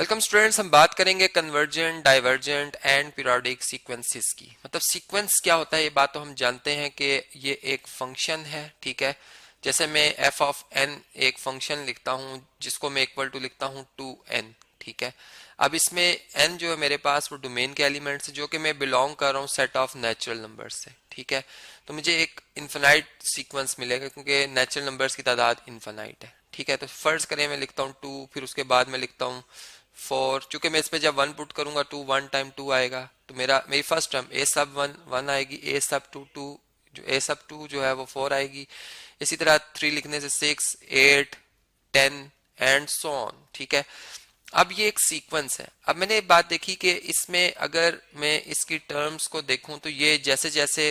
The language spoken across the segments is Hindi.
वेलकम स्टूडेंट्स, हम बात करेंगे convergent, divergent and periodic sequences की। मतलब सीक्वेंस क्या होता है ये बात तो हम जानते हैं कि ये एक फंक्शन है, ठीक है। जैसे मैं एफ ऑफ एन एक फंक्शन लिखता हूँ जिसको मैं इक्वल टू लिखता हूँ टू एन, ठीक है। अब इसमें एन जो है मेरे पास वो डोमेन के एलिमेंट्स है जो कि मैं बिलोंग कर रहा हूँ सेट ऑफ नेचुरल नंबर्स से, ठीक है। तो मुझे एक इन्फिनाइट सीक्वेंस मिलेगा क्योंकि नेचुरल नंबर्स की तादाद इन्फिनाइट है, ठीक है। तो फर्स्ट करें मैं लिखता हूँ टू, फिर उसके बाद मैं लिखता हूँ फोर। चूंकि मैं इस पे जब वन पुट करूंगा टू वन टाइम टू आएगा, तो मेरी फर्स्ट टर्म ए सब वन वन आएगी, ए सब टू टू, जो ए सब टू जो है वो फोर आएगी। इसी तरह थ्री लिखने से six, eight, ten and so on, ठीक है। अब ये एक सीक्वेंस है। अब मैंने एक बात देखी कि इसमें अगर मैं इसकी टर्म्स को देखूं तो ये जैसे जैसे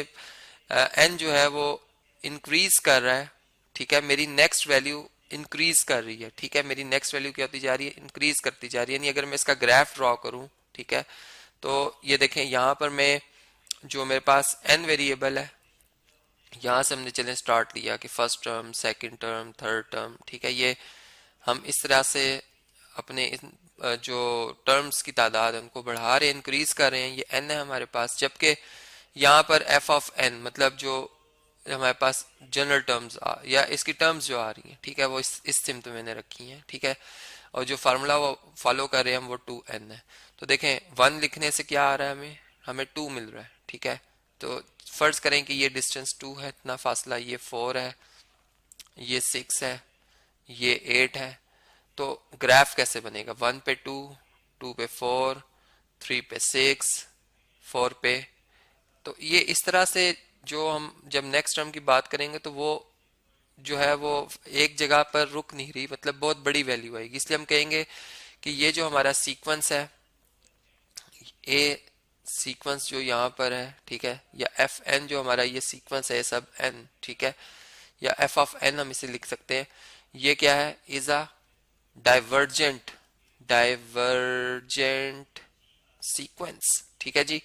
एन जो है वो इंक्रीज कर रहा है, ठीक है, मेरी नेक्स्ट वैल्यू इंक्रीज कर रही है, ठीक है। मेरी नेक्स्ट वैल्यू क्या होती जा रही है, इंक्रीज करती जा रही है। यानी अगर मैं इसका ग्राफ ड्रॉ करूं, ठीक है, तो ये देखें यहाँ पर मैं जो मेरे पास एन वेरिएबल है, यहाँ से हमने चलें स्टार्ट लिया कि first term, second term, third term, ठीक है। ये हम इस तरह से अपने जो टर्म्स की तादाद है उनको बढ़ा रहे हैं, इंक्रीज कर रहे हैं। ये एन है हमारे पास, जबकि यहाँ पर एफ ऑफ एन मतलब जो हमारे पास जनरल टर्म्स या इसकी टर्म्स जो आ रही हैं, ठीक है, वो इस सिमत मैंने रखी हैं, ठीक है। और जो फार्मूला वो फॉलो कर रहे हैं हम वो टू एन है। तो देखें वन लिखने से क्या आ रहा है, हमें टू मिल रहा है, ठीक है। तो फर्ज करें कि ये डिस्टेंस टू है, इतना फासला, ये फोर है, ये सिक्स है, ये एट है। तो ग्राफ कैसे बनेगा, वन पे टू, टू पे फोर, थ्री पे सिक्स, फोर पे। तो ये इस तरह से जो हम जब नेक्स्ट टर्म की बात करेंगे तो वो जो है वो एक जगह पर रुक नहीं रही, मतलब बहुत बड़ी वैल्यू आएगी। इसलिए हम कहेंगे कि ये जो हमारा सीक्वेंस है, ए सीक्वेंस जो यहाँ पर है, ठीक है, या एफ एन जो हमारा ये सीक्वेंस है सब एन, ठीक है, या एफ ऑफ एन हम इसे लिख सकते हैं। ये क्या है, is a divergent divergent sequence, ठीक है जी।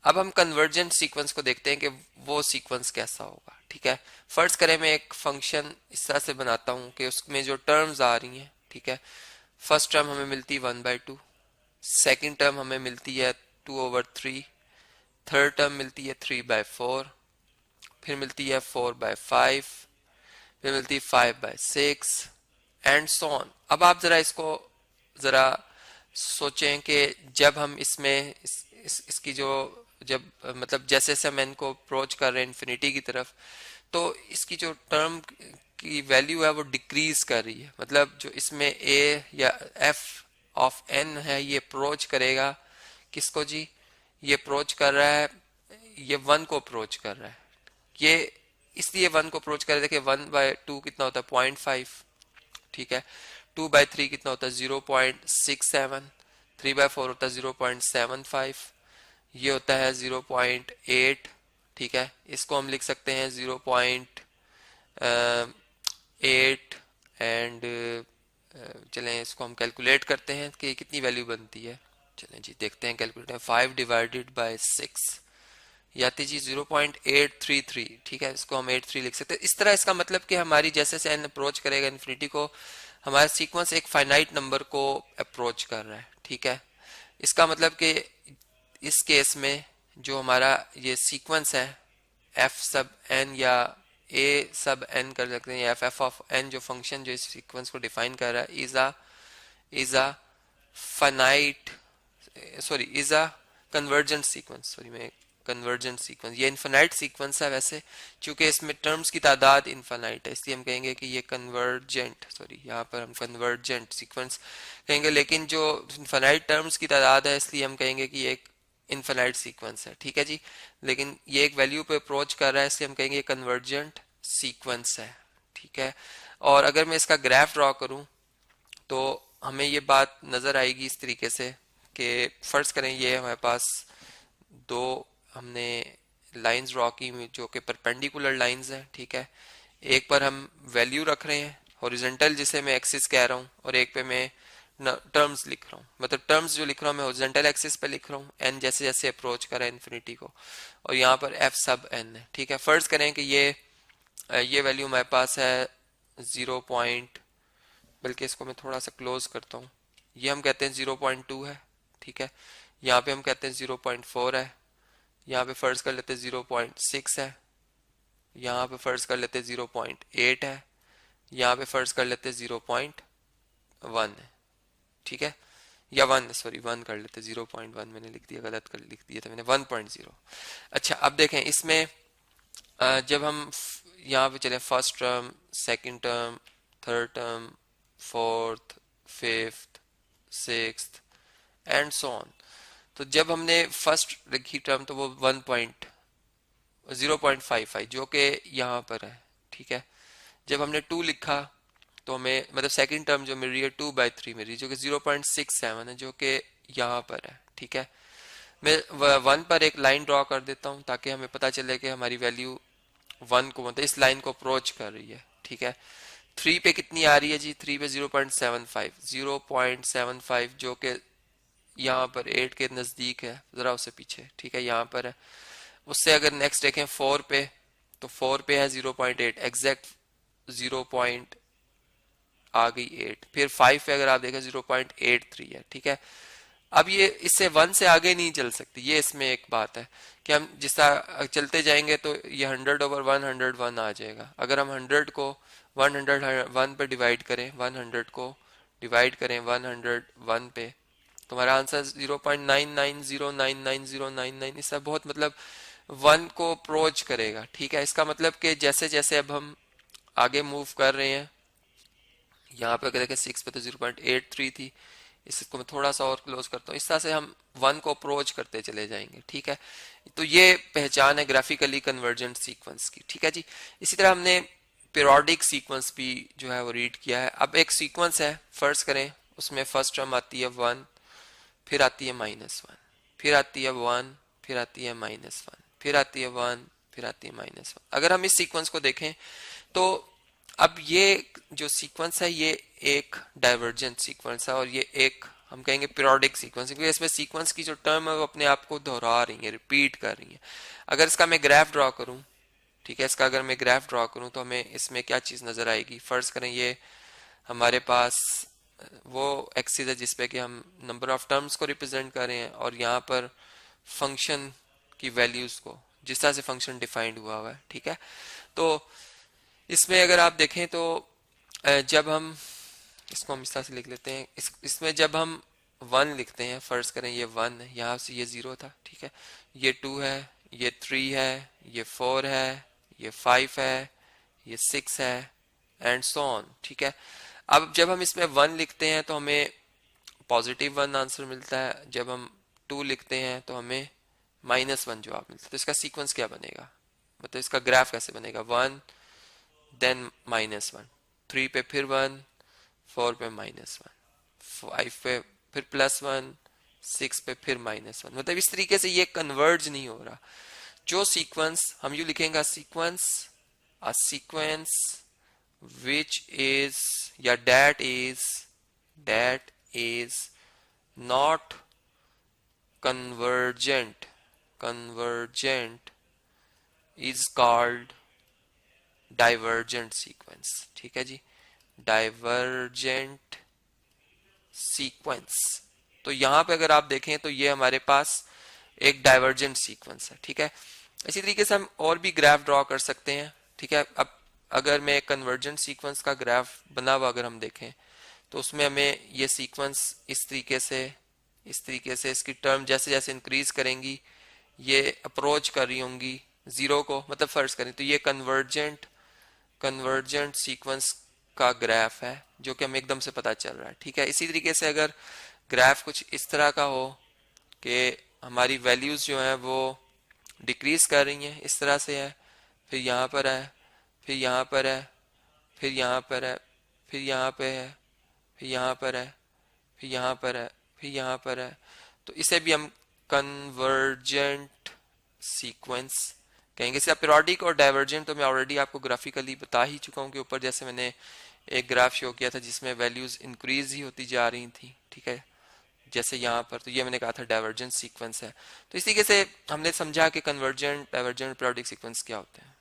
अब हम कन्वर्जेंट सीक्वेंस को देखते हैं कि वो सीक्वेंस कैसा होगा, ठीक है। फर्स्ट करें मैं एक फंक्शन इस तरह से बनाता हूं कि उसमें जो टर्म्स आ रही हैं, ठीक है, फर्स्ट टर्म हमें मिलती है one by two, second term हमें मिलती है two over three, third term मिलती है थ्री बाय फोर, फिर मिलती है फोर बाय फाइव, फिर मिलती है five by six and so on. अब आप जरा इसको जरा सोचें कि जब हम इसमें इसकी जो जब मतलब जैसे जैसे हम इनको अप्रोच कर रहे हैं इन्फिनिटी की तरफ, तो इसकी जो टर्म की वैल्यू है वो डिक्रीज कर रही है। मतलब जो इसमें ए या एफ ऑफ एन है ये अप्रोच करेगा किसको जी, ये अप्रोच कर रहा है, ये वन को अप्रोच कर रहा है। ये इसलिए वन को अप्रोच कर रहे, देखिए वन बाय टू कितना होता है, पॉइंट फाइव, ठीक है। टू बाय थ्री कितना होता है, 0.67, थ्री बाय फोर होता है 0.75, ये होता है 0.8, ठीक है। इसको हम लिख सकते हैं 0.8 एंड चलें इसको हम कैलकुलेट करते हैं कि कितनी वैल्यू बनती है। चलें जी देखते हैं, calculate, five divided by six याती जी 0.833, ठीक है। इसको हम 83 लिख सकते हैं। इस तरह इसका मतलब कि हमारी जैसे से एन अप्रोच करेगा इन्फिनिटी को, हमारा सीक्वेंस एक फाइनाइट नंबर को अप्रोच कर रहा है, ठीक है। इसका मतलब कि इस केस में जो हमारा ये सीक्वेंस है एफ सब एन या ए सब एन कर सकते हैं, या एफ ऑफ एन जो फंक्शन जो इस सीक्वेंस को डिफाइन कर रहा है is a finite, sorry is a convergent sequence, sorry मैं कन्वर्जेंट सीक्वेंस, ये इनफाइनाइट सीक्वेंस है वैसे, चूंकि इसमें टर्म्स की तादाद इनफाइनाइट है इसलिए हम कहेंगे कि ये कन्वर्जेंट, सॉरी यहाँ पर हम कन्वर्जेंट सीक्वेंस कहेंगे, लेकिन जो इनफाइनाइट टर्म्स की तादाद है इसलिए हम कहेंगे कि ये एक इनफाइनाइट सीक्वेंस है, ठीक है जी। लेकिन ये एक वैल्यू पे अप्रोच कर रहा है इसलिए हम कहेंगे ये कन्वर्जेंट सीक्वेंस है, ठीक है। और अगर मैं इसका ग्राफ ड्रॉ करूं तो हमें ये बात नजर आएगी इस तरीके से कि फर्ज करें ये हमारे पास दो हमने लाइंस ड्रॉ की जो कि परपेंडिकुलर लाइंस हैं, ठीक है। एक पर हम वैल्यू रख रहे हैं हॉरिजॉन्टल जिसे मैं एक्सिस कह रहा हूँ, और एक पे मैं टर्म्स लिख रहा हूँ, मतलब टर्म्स जो लिख रहा हूँ मैं हॉरिजॉन्टल एक्सिस पे लिख रहा हूँ, एन जैसे जैसे अप्रोच कर रहा है इन्फिनिटी को, और यहाँ पर एफ सब एन है, ठीक है। फर्ज करें कि ये वैल्यू हमारे पास है 0 पॉइंट, बल्कि इसको मैं थोड़ा सा क्लोज करता हूँ, ये हम कहते हैं 0.2 है, ठीक है। यहाँ पे हम कहते हैं 0.4 है, यहाँ पे फर्ज कर लेते हैं 0.6 है, यहाँ पे फर्ज कर लेते हैं 0.8 है, यहाँ पे फर्ज कर लेते हैं 0.1 है, ठीक है। या 1, सॉरी 1 कर लेते, 0.1 मैंने लिख दिया, गलत कर लिख दिया था मैंने, 1.0। अच्छा अब देखें इसमें जब हम यहाँ पे चले first term, second term, third term, fourth, fifth, sixth and so on, तो जब हमने फर्स्ट लिखी टर्म तो वो 0.55 जो कि यहाँ पर है, ठीक है। जब हमने 2 लिखा तो हमें मतलब सेकंड टर्म जो मिल रही है 2/3 मिल रही है जो कि 0.67 है, जो कि यहाँ पर है, ठीक है। मैं 1 पर एक लाइन ड्रॉ कर देता हूँ ताकि हमें पता चले कि हमारी वैल्यू 1 को मतलब इस लाइन को अप्रोच कर रही है, ठीक है। 3 पे कितनी आ रही है जी? 3 पे 0.75 जो कि यहाँ पर 8 के नजदीक है, जरा उससे पीछे, ठीक है, यहाँ पर है। उससे अगर नेक्स्ट देखें 4 पे, तो 4 पे है 0.8, एग्जैक्ट 0 पॉइंट आ गई 8। फिर 5 पे अगर आप देखें 0.83 है, ठीक है। अब ये इससे 1 से आगे नहीं चल सकती, ये इसमें एक बात है कि हम जिस तरह चलते जाएंगे तो ये 100/101 आ जाएगा। अगर हम 100 को 101 पे डिवाइड करें, 100 को डिवाइड करें 101 पे, तो हमारा आंसर 0.99099099 इससे बहुत मतलब 1 को अप्रोच करेगा, ठीक है। इसका मतलब कि जैसे जैसे अब हम आगे मूव कर रहे हैं, यहाँ पे अगर देखें 6 पे तो 0.83 थी, इसको मैं थोड़ा सा और क्लोज करता हूँ, इस तरह से हम 1 को अप्रोच करते चले जाएंगे, ठीक है। तो ये पहचान है ग्राफिकली कन्वर्जेंट सीक्वेंस की, ठीक है जी। इसी तरह हमने पीरियोडिक सीक्वेंस भी जो है वो रीड किया है। अब एक सीक्वेंस है, फर्ज करें उसमें फर्स्ट टर्म आती है 1, फिर आती है -1, फिर आती है 1, फिर आती है -1, फिर आती है 1, फिर आती है -1। अगर हम इस सीक्वेंस को देखें तो अब ये जो सीक्वेंस है ये एक डाइवर्जेंट सीक्वेंस है और ये एक हम कहेंगे पीरियोडिक सीक्वेंस, क्योंकि इसमें सीक्वेंस की जो टर्म है वो अपने आप को दोहरा रही है, रिपीट कर रही है। अगर इसका मैं ग्राफ ड्रॉ करूं, ठीक है, इसका अगर मैं ग्राफ ड्रॉ करूं तो हमें इसमें क्या चीज नजर आएगी? फर्ज करें ये हमारे पास वो एक्सिस है जिसपे कि हम नंबर ऑफ टर्म्स को रिप्रेजेंट कर रहे हैं और यहाँ पर फंक्शन की वैल्यूज को, जिस तरह से फंक्शन डिफाइंड हुआ है, ठीक है। तो इसमें अगर आप देखें तो जब हम इसको हम इस तरह से लिख लेते हैं, इसमें जब हम 1 लिखते हैं, फर्ज करें ये 1 है, यहाँ से ये 0 था, ठीक है, ये 2 है, ये 3 है, ये 4 है, ये 5 है, ये 6 है एंड सो ऑन, ठीक है। अब जब हम इसमें 1 लिखते हैं तो हमें पॉजिटिव 1 आंसर मिलता है, जब हम 2 लिखते हैं तो हमें -1 जवाब मिलता है। तो इसका सीक्वेंस क्या बनेगा, मतलब इसका ग्राफ कैसे बनेगा? 1 देन -1, 3 पे फिर 1, 4 पे -1, 5 पे फिर +1, 6 पे फिर -1, मतलब इस तरीके से ये कन्वर्ज नहीं हो रहा। जो सीक्वेंस हम यू लिखेंगे a sequence which is या that is not convergent is called divergent sequence, ठीक है जी, divergent sequence। तो यहां पे अगर आप देखें तो ये हमारे पास एक डाइवर्जेंट सीक्वेंस है, ठीक है। इसी तरीके से हम और भी ग्राफ ड्रॉ कर सकते हैं, ठीक है। अब अगर मैं कन्वर्जेंट सीक्वेंस का ग्राफ बना हुआ अगर हम देखें तो उसमें हमें ये सीक्वेंस इस तरीके से इसकी टर्म जैसे जैसे इंक्रीज करेंगी ये अप्रोच कर रही होंगी 0 को, मतलब फर्ज करें तो ये कन्वर्जेंट सीक्वेंस का ग्राफ है जो कि हमें एकदम से पता चल रहा है, ठीक है। इसी तरीके से अगर ग्राफ कुछ इस तरह का हो कि हमारी वैल्यूज जो है वो डिक्रीज कर रही हैं, इस तरह से है, फिर यहाँ पर है, फिर यहाँ पर है, फिर यहाँ पर है, फिर यहाँ पे है, फिर यहाँ पर है, फिर यहाँ पर है, फिर यहाँ पर है, तो इसे भी हम कन्वर्जेंट सीक्वेंस कहेंगे। इसका पीरियोडिक और डाइवर्जेंट तो मैं ऑलरेडी आपको ग्राफिकली बता ही चुका हूँ कि ऊपर जैसे मैंने एक ग्राफ शो किया था जिसमें वैल्यूज इंक्रीज ही होती जा रही थी, ठीक है, जैसे यहाँ पर, तो ये मैंने कहा था डाइवर्जेंट सीक्वेंस है। तो इसी तरीके से हमने समझा कि कन्वर्जेंट, डाइवर्जेंट, पीरियोडिक सीक्वेंस क्या होते हैं।